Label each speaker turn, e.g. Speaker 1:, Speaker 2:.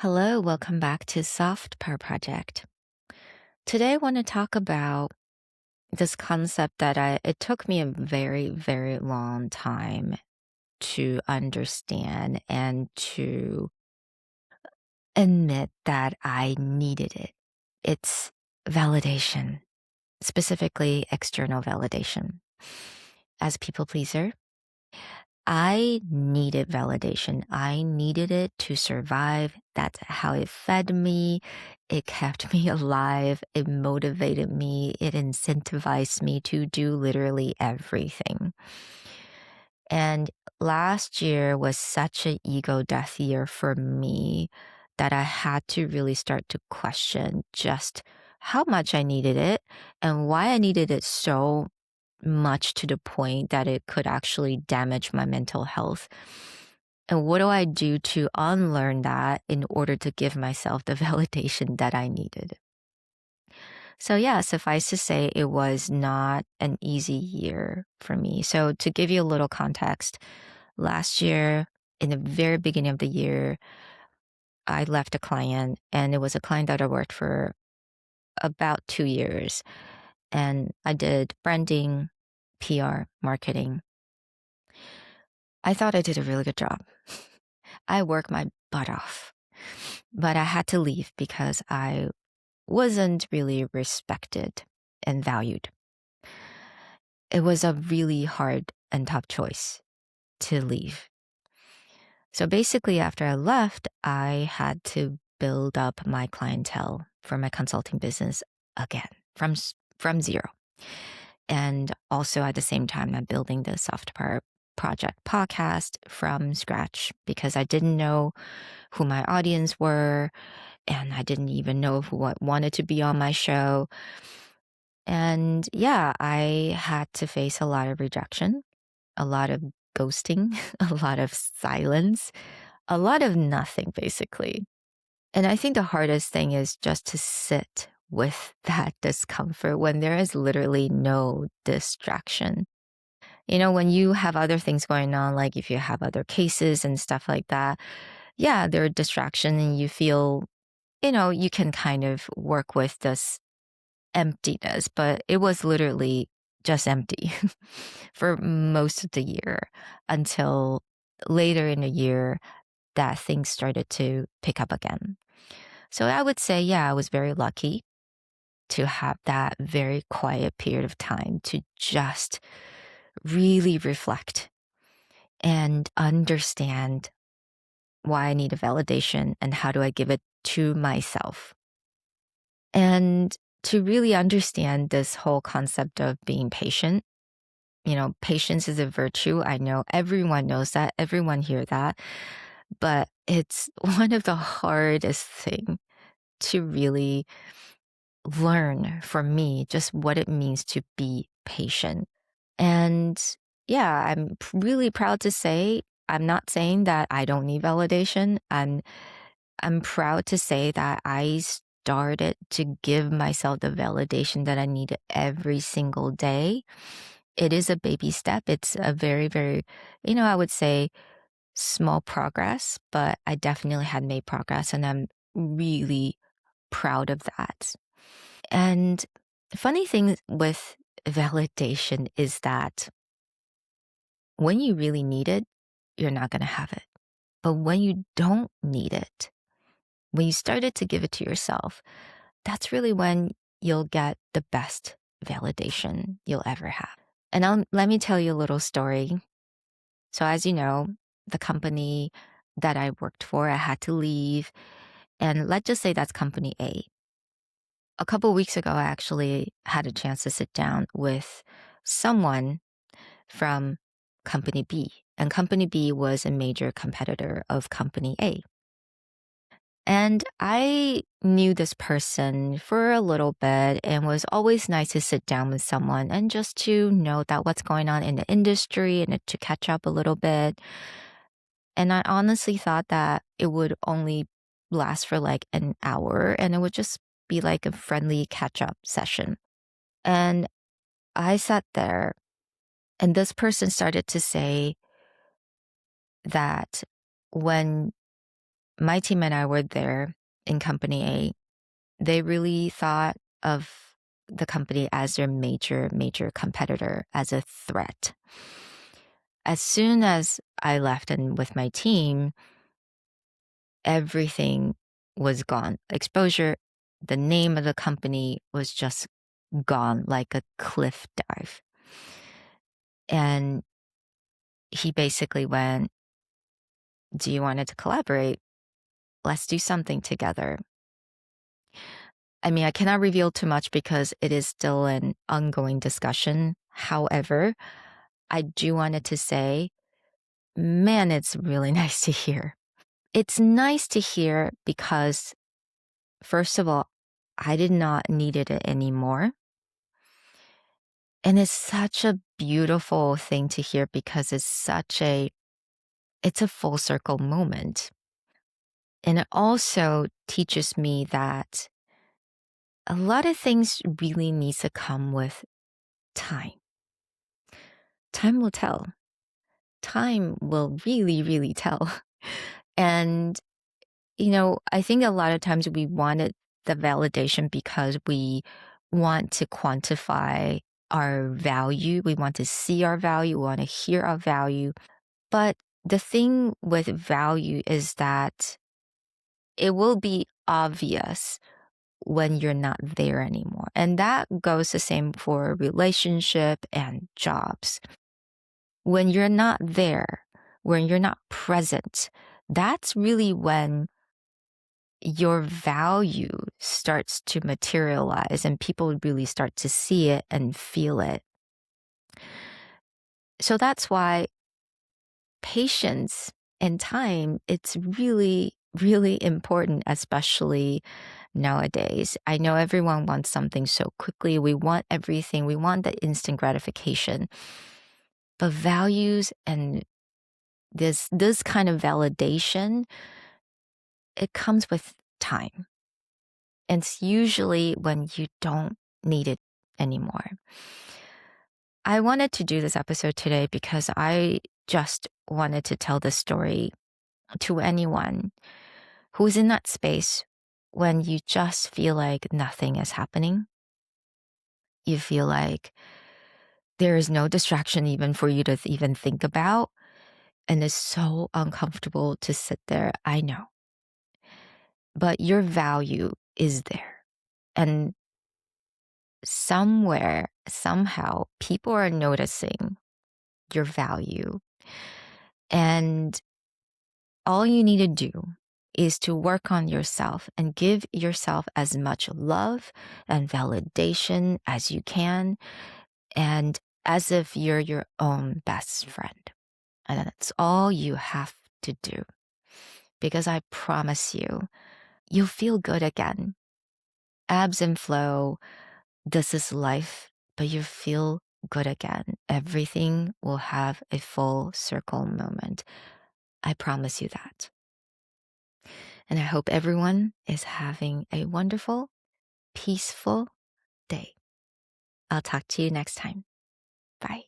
Speaker 1: Hello, welcome back to Soft Power Project. Today I want to talk about this concept that it took me a very, very long time to understand and to admit that I needed it. It's validation, specifically external validation. As a people pleaser, I needed validation. I needed it to survive. That's how it fed me. It kept me alive. It motivated me. It incentivized me to do literally everything. And last year was such an ego death year for me that I had to really start to question just how much I needed it and why I needed it so much to the point that it could actually damage my mental health. And what do I do to unlearn that in order to give myself the validation that I needed? So yeah, suffice to say, it was not an easy year for me. So to give you a little context, last year, in the very beginning of the year, I left a client and it was a client that I worked for about 2 years. And I did branding, PR, marketing. I thought I did a really good job. I worked my butt off, but I had to leave because I wasn't really respected and valued. It was a really hard and tough choice to leave. So basically, after I left, I had to build up my clientele for my consulting business again from zero. And also at the same time, I'm building the Soft Power Project podcast from scratch because I didn't know who my audience were and I didn't even know who wanted to be on my show. And yeah, I had to face a lot of rejection, a lot of ghosting, a lot of silence, a lot of nothing, basically. And I think the hardest thing is just to sit with that discomfort when there is literally no distraction. You know, when you have other things going on, like if you have other cases and stuff like that, yeah, there are distraction and you feel, you can kind of work with this emptiness, but it was literally just empty for most of the year until later in the year that things started to pick up again. So I would say, yeah, I was very lucky to have that very quiet period of time to just really reflect and understand why I need a validation and how do I give it to myself. And to really understand this whole concept of being patient, patience is a virtue. I know everyone knows that, everyone hear that, but it's one of the hardest thing to really learn for me, just what it means to be patient. And yeah, really proud to say, I'm not saying that I don't need validation. I'm proud to say that I started to give myself the validation that I needed every single day. It is a baby step. It's a very, very, I would say small progress, but I definitely had made progress and I'm really proud of that. And the funny thing with validation is that when you really need it, you're not going to have it. But when you don't need it, when you started to give it to yourself, that's really when you'll get the best validation you'll ever have. And let me tell you a little story. So, as you know, the company that I worked for, I had to leave. And let's just say that's company A. A couple weeks ago, I actually had a chance to sit down with someone from company B. And company B was a major competitor of company A. And I knew this person for a little bit and was always nice to sit down with someone and just to know that what's going on in the industry and to catch up a little bit. And I honestly thought that it would only last for like an hour and it would just be like a friendly catch up session. And I sat there and this person started to say that when my team and I were there in company A. They really thought of the company as their major competitor, as a threat. As soon as I left and with my team, everything was gone. Exposure, the name of the company was just gone like a cliff dive. And he basically went, "Do you want to collaborate? Let's do something together." I mean, I cannot reveal too much because it is still an ongoing discussion. However, I do wanted to say, man, it's really nice to hear. It's nice to hear because, first of all, I did not need it anymore. And it's such a beautiful thing to hear because it's a full circle moment. And it also teaches me that a lot of things really needs to come with time. Time will tell. Time will really, really tell. And, I think a lot of times we wanted the validation because we want to quantify our value. We want to see our value. We want to hear our value. But the thing with value is that it will be obvious when you're not there anymore. And that goes the same for relationship and jobs. When you're not there, when you're not present, that's really when your value starts to materialize and people really start to see it and feel it. So that's why patience and time, it's really, really important, especially nowadays. I know everyone wants something so quickly. We want everything. We want the instant gratification. But values and this kind of validation, it comes with time. And it's usually when you don't need it anymore. I wanted to do this episode today because I just wanted to tell this story to anyone who's in that space when you just feel like nothing is happening. You feel like there is no distraction even for you to even think about. And it's so uncomfortable to sit there. I know. But your value is there. And somewhere, somehow, people are noticing your value. And all you need to do is to work on yourself and give yourself as much love and validation as you can, and as if you're your own best friend. And that's all you have to do. Because I promise you, you'll feel good again. Ebbs and flow, this is life, but you feel good again. Everything will have a full circle moment. I promise you that. And I hope everyone is having a wonderful, peaceful day. I'll talk to you next time. Bye.